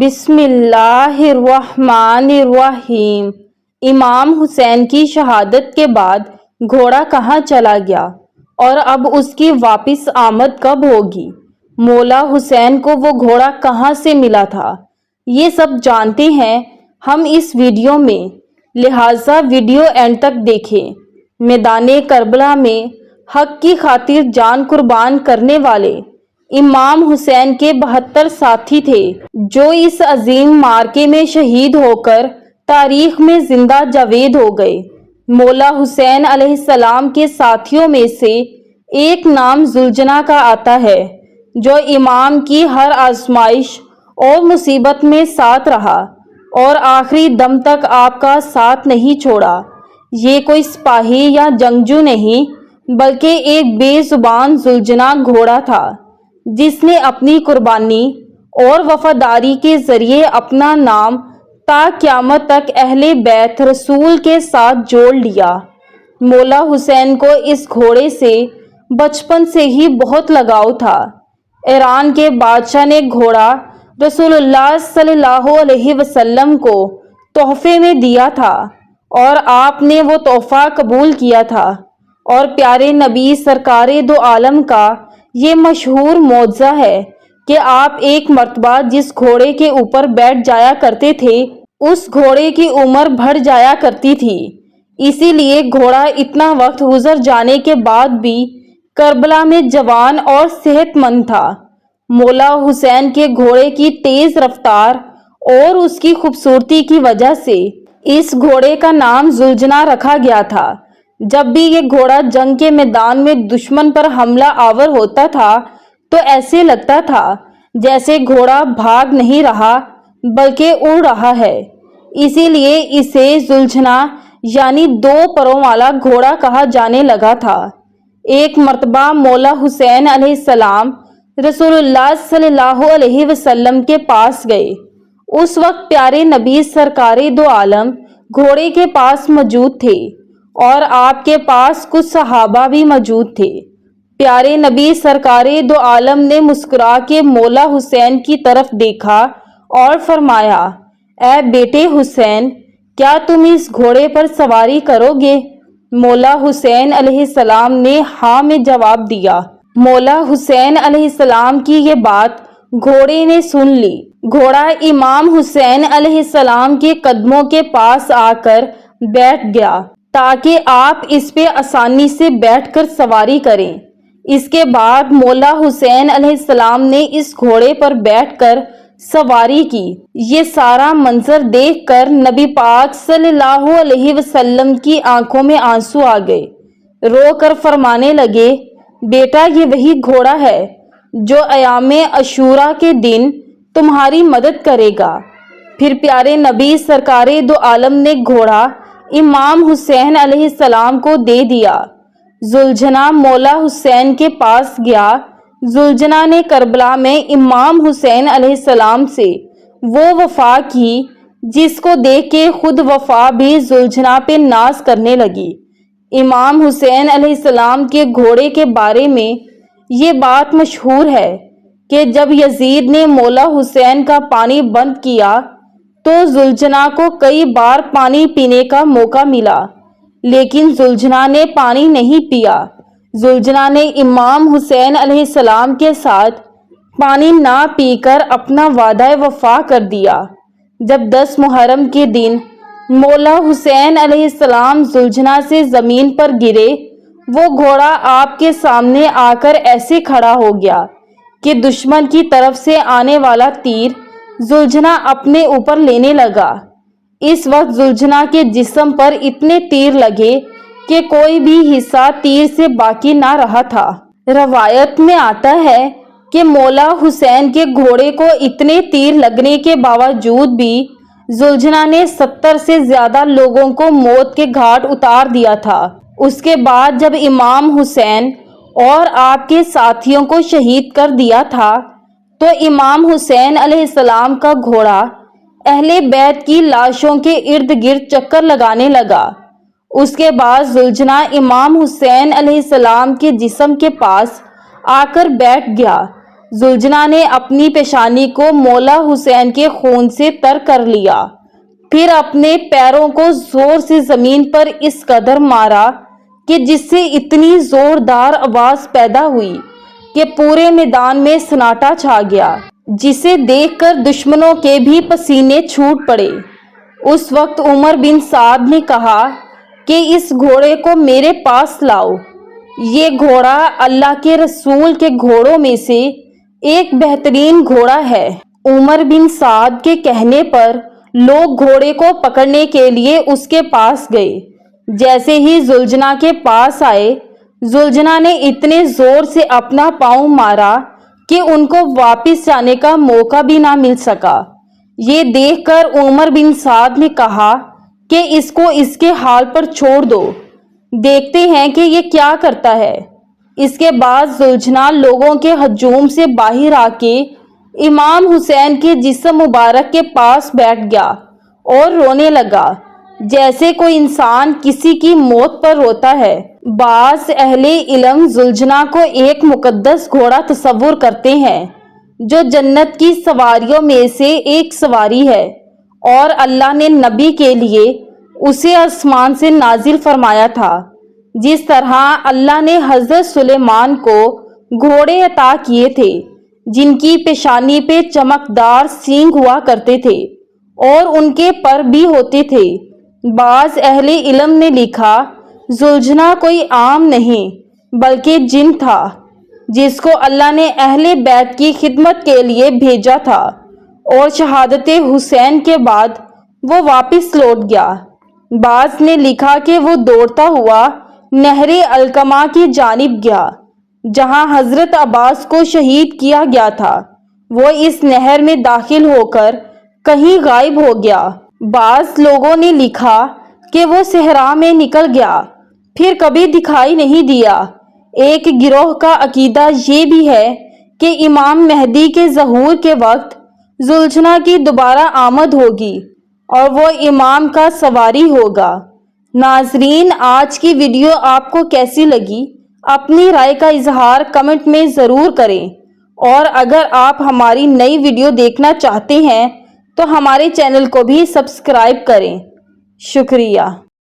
بسم اللہ الرحمن الرحیم۔ امام حسین کی شہادت کے بعد گھوڑا کہاں چلا گیا اور اب اس کی واپس آمد کب ہوگی؟ مولا حسین کو وہ گھوڑا کہاں سے ملا تھا؟ یہ سب جانتے ہیں ہم اس ویڈیو میں، لہٰذا ویڈیو اینڈ تک دیکھیں۔ میدان کربلا میں حق کی خاطر جان قربان کرنے والے امام حسین کے 72 ساتھی تھے جو اس عظیم معرکے میں شہید ہو کر تاریخ میں زندہ جاوید ہو گئے۔ مولا حسین علیہ السلام کے ساتھیوں میں سے ایک نام ذوالجناح کا آتا ہے جو امام کی ہر آزمائش اور مصیبت میں ساتھ رہا اور آخری دم تک آپ کا ساتھ نہیں چھوڑا۔ یہ کوئی سپاہی یا جنگجو نہیں بلکہ ایک بے زبان ذوالجناح گھوڑا تھا جس نے اپنی قربانی اور وفاداری کے ذریعے اپنا نام تا قیامت تک اہل بیت رسول کے ساتھ جوڑ لیا۔ مولا حسین کو اس گھوڑے سے بچپن سے ہی بہت لگاؤ تھا۔ ایران کے بادشاہ نے گھوڑا رسول اللہ صلی اللہ علیہ وسلم کو تحفے میں دیا تھا اور آپ نے وہ تحفہ قبول کیا تھا، اور پیارے نبی سرکار دو عالم کا یہ مشہور معجزہ ہے کہ آپ ایک مرتبہ جس گھوڑے کے اوپر بیٹھ جایا کرتے تھے اس گھوڑے کی عمر بڑھ جایا کرتی تھی، اسی لیے گھوڑا اتنا وقت گزر جانے کے بعد بھی کربلا میں جوان اور صحت مند تھا۔ مولا حسین کے گھوڑے کی تیز رفتار اور اس کی خوبصورتی کی وجہ سے اس گھوڑے کا نام ذوالجناح رکھا گیا تھا۔ جب بھی یہ گھوڑا جنگ کے میدان میں دشمن پر حملہ آور ہوتا تھا تو ایسے لگتا تھا جیسے گھوڑا بھاگ نہیں رہا بلکہ اڑ رہا ہے، اسی لیے اسے ذوالجناح یعنی دو پروں والا گھوڑا کہا جانے لگا تھا۔ ایک مرتبہ مولا حسین علیہ السلام رسول اللہ صلی اللہ علیہ وسلم کے پاس گئے۔ اس وقت پیارے نبی سرکار دو عالم گھوڑے کے پاس موجود تھے اور آپ کے پاس کچھ صحابہ بھی موجود تھے۔ پیارے نبی سرکار دو عالم نے مسکرا کے مولا حسین کی طرف دیکھا اور فرمایا، اے بیٹے حسین، کیا تم اس گھوڑے پر سواری کرو گے؟ مولا حسین علیہ السلام نے ہاں میں جواب دیا۔ مولا حسین علیہ السلام کی یہ بات گھوڑے نے سن لی۔ گھوڑا امام حسین علیہ السلام کے قدموں کے پاس آ کر بیٹھ گیا تاکہ آپ اس پہ آسانی سے بیٹھ کر سواری کریں۔ اس کے بعد مولا حسین علیہ السلام نے اس گھوڑے پر بیٹھ کر سواری کی۔ یہ سارا منظر دیکھ کر نبی پاک صلی اللہ علیہ وسلم کی آنکھوں میں آنسو آ گئے۔ رو کر فرمانے لگے، بیٹا یہ وہی گھوڑا ہے جو ایام عاشوراء کے دن تمہاری مدد کرے گا۔ پھر پیارے نبی سرکار دو عالم نے گھوڑا امام حسین علیہ السلام کو دے دیا۔ ذوالجناح مولا حسین کے پاس گیا۔ ذوالجناح نے کربلا میں امام حسین علیہ السلام سے وہ وفا کی جس کو دیکھ کے خود وفا بھی ذوالجناح پہ ناز کرنے لگی۔ امام حسین علیہ السلام کے گھوڑے کے بارے میں یہ بات مشہور ہے کہ جب یزید نے مولا حسین کا پانی بند کیا تو ذوالجناح کو کئی بار پانی پینے کا موقع ملا، لیکن ذوالجناح نے پانی نہیں پیا۔ ذوالجناح نے امام حسین علیہ السلام کے ساتھ پانی نہ پی کر اپنا وعدہ وفا کر دیا۔ جب 10 محرم کے دن مولا حسین علیہ السلام ذوالجناح سے زمین پر گرے، وہ گھوڑا آپ کے سامنے آ کر ایسے کھڑا ہو گیا کہ دشمن کی طرف سے آنے والا تیر ذوالجناح اپنے اوپر لینے لگا۔ اس وقت ذوالجناح کے جسم پر اتنے تیر لگے کہ کوئی بھی حصہ تیر سے باقی نہ رہا تھا۔ روایت میں آتا ہے کہ مولا حسین کے گھوڑے کو اتنے تیر لگنے کے باوجود بھی ذوالجناح نے 70 سے زیادہ لوگوں کو موت کے گھاٹ اتار دیا تھا۔ اس کے بعد جب امام حسین اور آپ کے ساتھیوں کو شہید کر دیا تھا تو امام حسین علیہ السلام کا گھوڑا اہل بیت کی لاشوں کے ارد گرد چکر لگانے لگا۔ اس کے بعد ذوالجناح امام حسین علیہ السلام کے جسم کے پاس آ کر بیٹھ گیا۔ زلجنا نے اپنی پیشانی کو مولا حسین کے خون سے تر کر لیا، پھر اپنے پیروں کو زور سے زمین پر اس قدر مارا کہ جس سے اتنی زوردار آواز پیدا ہوئی کہ پورے میدان میں سناٹا چھا گیا، جسے دیکھ کر دشمنوں کے بھی پسینے چھوٹ پڑے۔ اس وقت عمر بن سعد نے کہا کہ اس گھوڑے کو میرے پاس لاؤ، یہ گھوڑا اللہ کے رسول کے گھوڑوں میں سے ایک بہترین گھوڑا ہے۔ عمر بن سعد کے کہنے پر لوگ گھوڑے کو پکڑنے کے لیے اس کے پاس گئے۔ جیسے ہی زلجنا کے پاس آئے، زلجنا نے اتنے زور سے اپنا پاؤں مارا کہ ان کو واپس جانے کا موقع بھی نہ مل سکا۔ یہ دیکھ کر عمر بن سعد نے کہا کہ اس کو اس کے حال پر چھوڑ دو، دیکھتے ہیں کہ یہ کیا کرتا ہے۔ اس کے بعد زلجنا لوگوں کے ہجوم سے باہر آ کے امام حسین کے جسم مبارک کے پاس بیٹھ گیا اور رونے لگا، جیسے کوئی انسان کسی کی موت پر روتا ہے۔ بعض اہل علم زلجنا کو ایک مقدس گھوڑا تصور کرتے ہیں جو جنت کی سواریوں میں سے ایک سواری ہے، اور اللہ نے نبی کے لیے اسے آسمان سے نازل فرمایا تھا، جس طرح اللہ نے حضرت سلیمان کو گھوڑے عطا کیے تھے جن کی پیشانی پہ چمکدار سینگ ہوا کرتے تھے اور ان کے پر بھی ہوتے تھے۔ بعض اہل علم نے لکھا، زلجنا کوئی عام نہیں بلکہ جن تھا جس کو اللہ نے اہل بیت کی خدمت کے لیے بھیجا تھا، اور شہادت حسین کے بعد وہ واپس لوٹ گیا۔ بعض نے لکھا کہ وہ دوڑتا ہوا نہر القمہ کی جانب گیا جہاں حضرت عباس کو شہید کیا گیا تھا، وہ اس نہر میں داخل ہو کر کہیں غائب ہو گیا۔ بعض لوگوں نے لکھا کہ وہ صحرا میں نکل گیا، پھر کبھی دکھائی نہیں دیا۔ ایک گروہ کا عقیدہ یہ بھی ہے کہ امام مہدی کے ظہور کے وقت زلجنا کی دوبارہ آمد ہوگی اور وہ امام کا سواری ہوگا۔ ناظرین، آج کی ویڈیو آپ کو کیسی لگی؟ اپنی رائے کا اظہار کمنٹ میں ضرور کریں، اور اگر آپ ہماری نئی ویڈیو دیکھنا چاہتے ہیں تو ہمارے چینل کو بھی سبسکرائب کریں۔ شکریہ۔